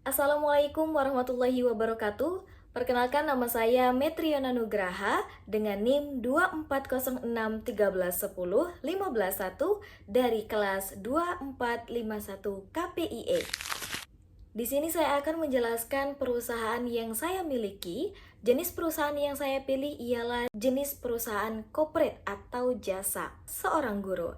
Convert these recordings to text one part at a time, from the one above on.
Assalamualaikum warahmatullahi wabarakatuh. Perkenalkan, nama saya Metriana Nugraha dengan NIM 240613151 dari kelas 2451 KPIE. Di sini saya akan menjelaskan perusahaan yang saya miliki. Jenis perusahaan yang saya pilih ialah jenis perusahaan corporate atau jasa seorang guru.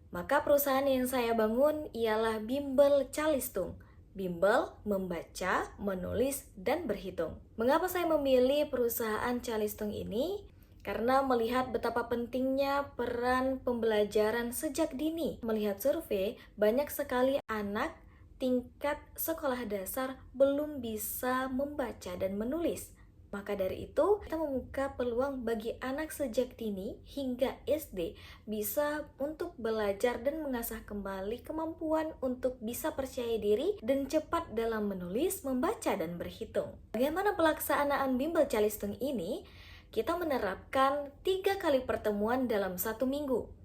Maka perusahaan yang saya bangun ialah Bimbel Calistung. Bimbel membaca, menulis, dan berhitung. Mengapa saya memilih perusahaan Calistung ini? Karena melihat betapa pentingnya peran pembelajaran sejak dini. Melihat survei, banyak sekali anak tingkat sekolah dasar belum bisa membaca dan menulis. Maka dari itu, kita membuka peluang bagi anak sejak dini hingga SD bisa untuk belajar dan mengasah kembali kemampuan untuk bisa percaya diri dan cepat dalam menulis, membaca, dan berhitung. Bagaimana pelaksanaan Bimbel Calistung ini? Kita menerapkan 3 kali pertemuan dalam 1 minggu.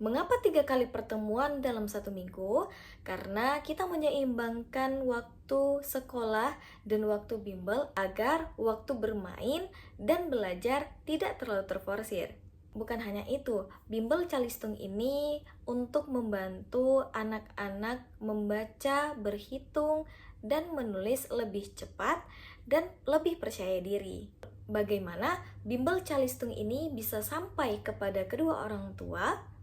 Mengapa 3 kali pertemuan dalam 1 minggu? Karena kita menyeimbangkan waktu sekolah dan waktu bimbel agar waktu bermain dan belajar tidak terlalu terforsir. Bukan hanya itu, Bimbel Calistung ini untuk membantu anak-anak membaca, berhitung, dan menulis lebih cepat dan lebih percaya diri. Bagaimana Bimbel Calistung ini bisa sampai kepada kedua orang tua?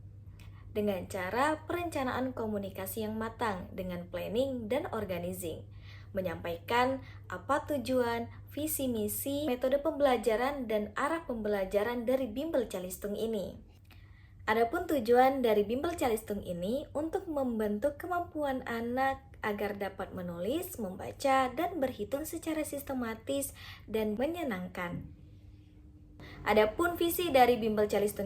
Dengan cara perencanaan komunikasi yang matang dengan planning dan organizing, menyampaikan apa tujuan, visi misi, metode pembelajaran, dan arah pembelajaran dari Bimbel Calistung ini. Adapun tujuan dari Bimbel Calistung ini untuk membentuk kemampuan anak agar dapat menulis, membaca, dan berhitung secara sistematis dan menyenangkan. Adapun visi dari Bimbel Calistung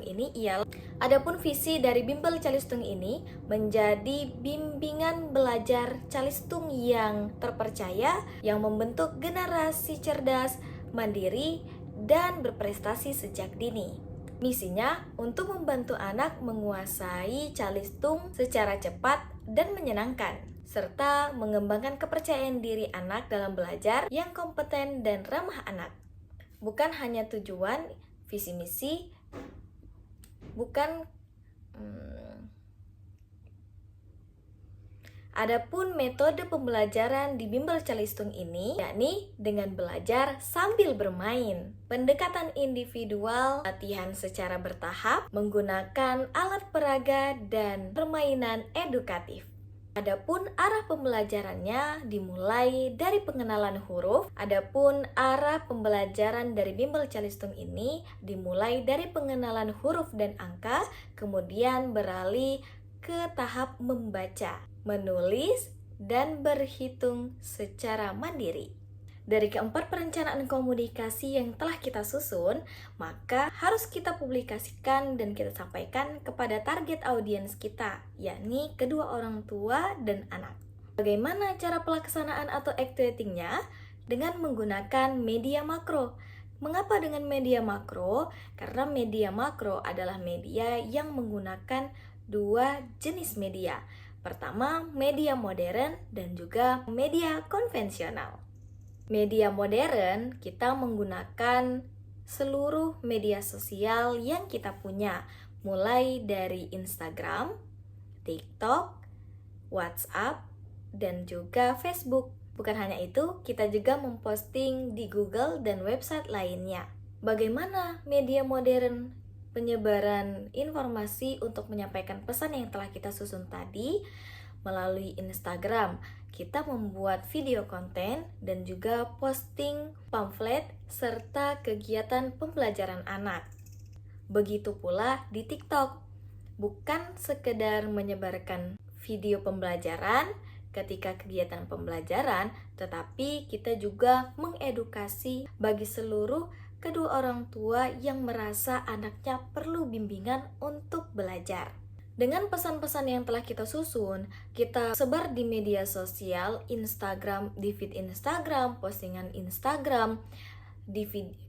ini menjadi bimbingan belajar Calistung yang terpercaya, yang membentuk generasi cerdas, mandiri, dan berprestasi sejak dini. Misinya untuk membantu anak menguasai Calistung secara cepat dan menyenangkan, serta mengembangkan kepercayaan diri anak dalam belajar yang kompeten dan ramah anak. Bukan hanya tujuan, visi misi, Adapun metode pembelajaran di Bimbel Calistung ini yakni dengan belajar sambil bermain, pendekatan individual, latihan secara bertahap, menggunakan alat peraga, dan permainan edukatif. Adapun arah pembelajarannya dimulai dari pengenalan huruf. Adapun arah pembelajaran dari Bimbel Calistung ini dimulai dari pengenalan huruf dan angka, kemudian beralih ke tahap membaca, menulis, dan berhitung secara mandiri. Dari keempat perencanaan komunikasi yang telah kita susun, maka harus kita publikasikan dan kita sampaikan kepada target audiens kita, yakni kedua orang tua dan anak. Bagaimana cara pelaksanaan atau activatingnya? Dengan menggunakan media makro. Mengapa dengan media makro? Karena media makro adalah media yang menggunakan 2 jenis media. Pertama, media modern dan juga media konvensional. Media modern, kita menggunakan seluruh media sosial yang kita punya, mulai dari Instagram, TikTok, WhatsApp, dan juga Facebook. Bukan hanya itu, kita juga memposting di Google dan website lainnya. Bagaimana media modern penyebaran informasi untuk menyampaikan pesan yang telah kita susun tadi? Melalui Instagram, kita membuat video konten dan juga posting pamflet serta kegiatan pembelajaran anak. Begitu pula di TikTok, bukan sekedar menyebarkan video pembelajaran ketika kegiatan pembelajaran, tetapi kita juga mengedukasi bagi seluruh kedua orang tua yang merasa anaknya perlu bimbingan untuk belajar. Dengan pesan-pesan yang telah kita susun, kita sebar di media sosial, Instagram, di feed Instagram, postingan Instagram,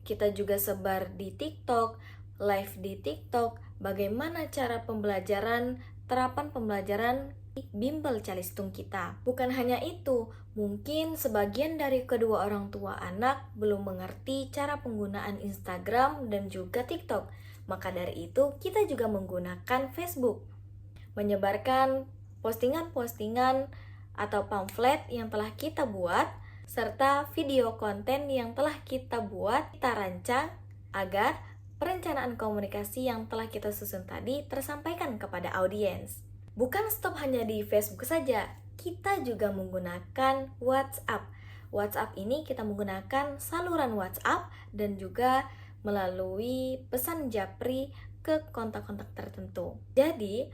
kita juga sebar di TikTok, live di TikTok, bagaimana cara pembelajaran, terapan pembelajaran bimbel calistung kita. Bukan hanya itu, mungkin sebagian dari kedua orang tua anak belum mengerti cara penggunaan Instagram dan juga TikTok. Maka dari itu, kita juga menggunakan Facebook, menyebarkan postingan-postingan atau pamflet yang telah kita buat, serta video konten yang telah kita buat, kita rancang agar perencanaan komunikasi yang telah kita susun tadi tersampaikan kepada audiens. Bukan stop hanya di Facebook saja, kita juga menggunakan WhatsApp. WhatsApp ini kita menggunakan saluran WhatsApp dan juga melalui pesan japri ke kontak-kontak tertentu. Jadi,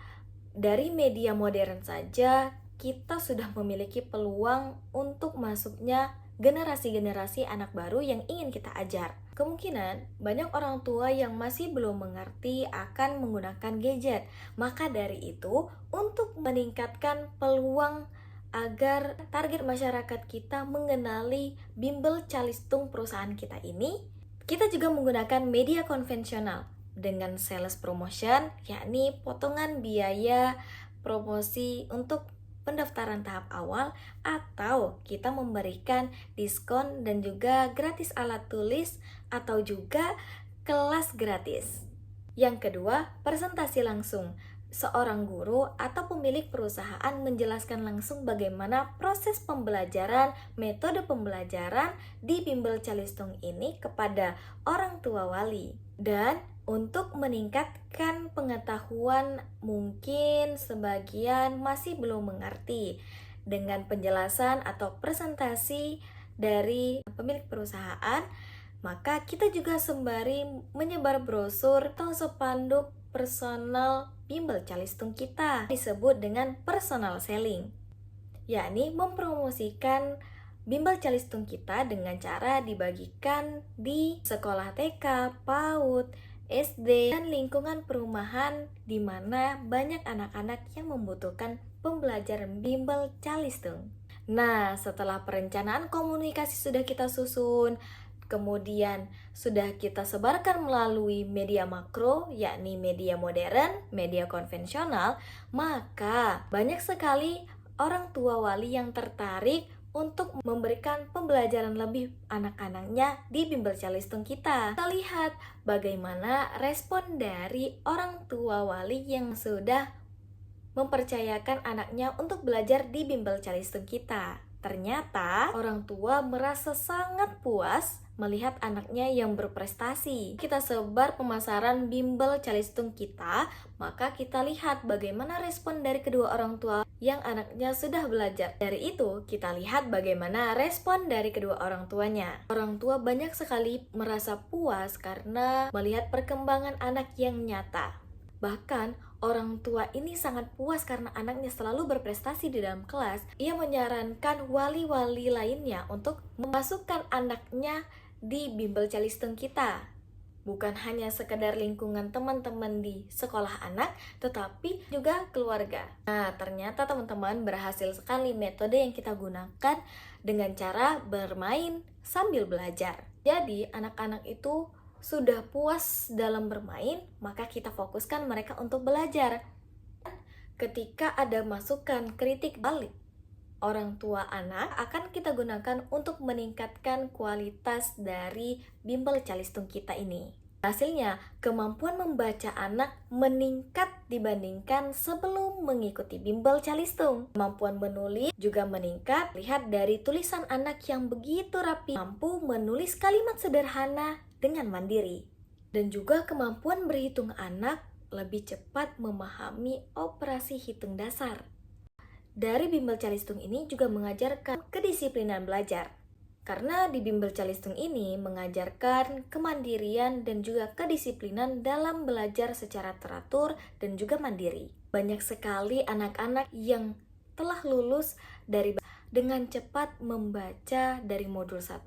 dari media modern saja, kita sudah memiliki peluang untuk masuknya generasi-generasi anak baru yang ingin kita ajar. Kemungkinan banyak orang tua yang masih belum mengerti akan menggunakan gadget. Maka dari itu, untuk meningkatkan peluang agar target masyarakat kita mengenali bimbel calistung perusahaan kita ini, kita juga menggunakan media konvensional dengan sales promotion, yakni potongan biaya promosi untuk pendaftaran tahap awal, atau kita memberikan diskon dan juga gratis alat tulis atau juga kelas gratis. Yang kedua, presentasi langsung. Seorang guru atau pemilik perusahaan menjelaskan langsung bagaimana proses pembelajaran, metode pembelajaran di bimbel calistung ini kepada orang tua wali. Dan untuk meningkatkan pengetahuan, mungkin sebagian masih belum mengerti dengan penjelasan atau presentasi dari pemilik perusahaan, maka kita juga sembari menyebar brosur atau spanduk personal bimbel calistung kita, disebut dengan personal selling, yakni mempromosikan bimbel calistung kita dengan cara dibagikan di sekolah TK, PAUD, SD, dan lingkungan perumahan di mana banyak anak-anak yang membutuhkan pembelajaran bimbel calistung. Nah, setelah perencanaan komunikasi sudah kita susun, kemudian sudah kita sebarkan melalui media makro, yakni media modern, media konvensional, maka banyak sekali orang tua wali yang tertarik untuk memberikan pembelajaran lebih anak-anaknya di bimbel calistung kita. Kita lihat bagaimana respon dari orang tua wali yang sudah mempercayakan anaknya untuk belajar di bimbel calistung kita. Ternyata orang tua merasa sangat puas melihat anaknya yang berprestasi. Kita sebar pemasaran bimbel calistung kita, maka kita lihat bagaimana respon dari kedua orang tua yang anaknya sudah belajar. Dari itu, kita lihat bagaimana respon dari kedua orang tuanya. Orang tua banyak sekali merasa puas karena melihat perkembangan anak yang nyata. Bahkan, orang tua ini sangat puas karena anaknya selalu berprestasi di dalam kelas. Ia menyarankan wali-wali lainnya untuk memasukkan anaknya di bimbel calistung kita. Bukan hanya sekedar lingkungan teman-teman di sekolah anak, tetapi juga keluarga. Nah, ternyata teman-teman berhasil sekali metode yang kita gunakan dengan cara bermain sambil belajar. Jadi, anak-anak itu sudah puas dalam bermain, maka kita fokuskan mereka untuk belajar. Ketika ada masukan kritik balik orang tua anak, akan kita gunakan untuk meningkatkan kualitas dari bimbel calistung kita ini. Hasilnya, kemampuan membaca anak meningkat dibandingkan sebelum mengikuti bimbel calistung. Kemampuan menulis juga meningkat, lihat dari tulisan anak yang begitu rapi, mampu menulis kalimat sederhana dengan mandiri. Dan juga kemampuan berhitung anak lebih cepat memahami operasi hitung dasar. Dari bimbel calistung ini juga mengajarkan kedisiplinan belajar. Karena di bimbel calistung ini mengajarkan kemandirian dan juga kedisiplinan dalam belajar secara teratur dan juga mandiri. Banyak sekali anak-anak yang telah lulus dengan cepat membaca dari modul 1,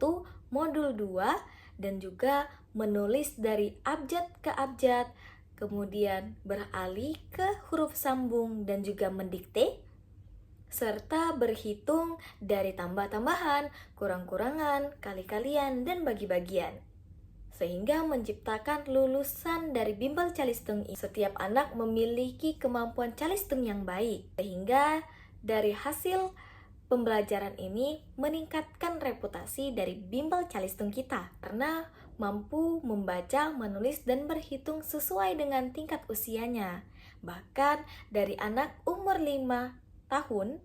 modul 2, dan juga menulis dari abjad ke abjad, kemudian beralih ke huruf sambung dan juga mendikte, serta berhitung dari tambah-tambahan, kurang-kurangan, kali-kalian, dan bagi-bagian. sehingga menciptakan lulusan dari bimbel calistung ini. Setiap anak memiliki kemampuan calistung yang baik, sehingga dari hasil pembelajaran ini meningkatkan reputasi dari bimbel calistung kita karena mampu membaca, menulis, dan berhitung sesuai dengan tingkat usianya. Bahkan dari anak umur 5 tahun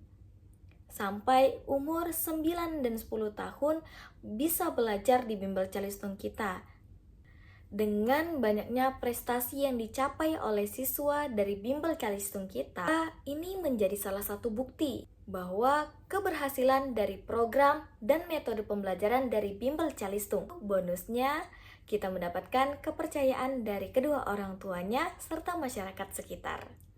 sampai umur 9 dan 10 tahun bisa belajar di bimbel calistung kita. Dengan banyaknya prestasi yang dicapai oleh siswa dari bimbel calistung kita, ini menjadi salah satu bukti bahwa keberhasilan dari program dan metode pembelajaran dari bimbel calistung. Bonusnya, kita mendapatkan kepercayaan dari kedua orang tuanya serta masyarakat sekitar.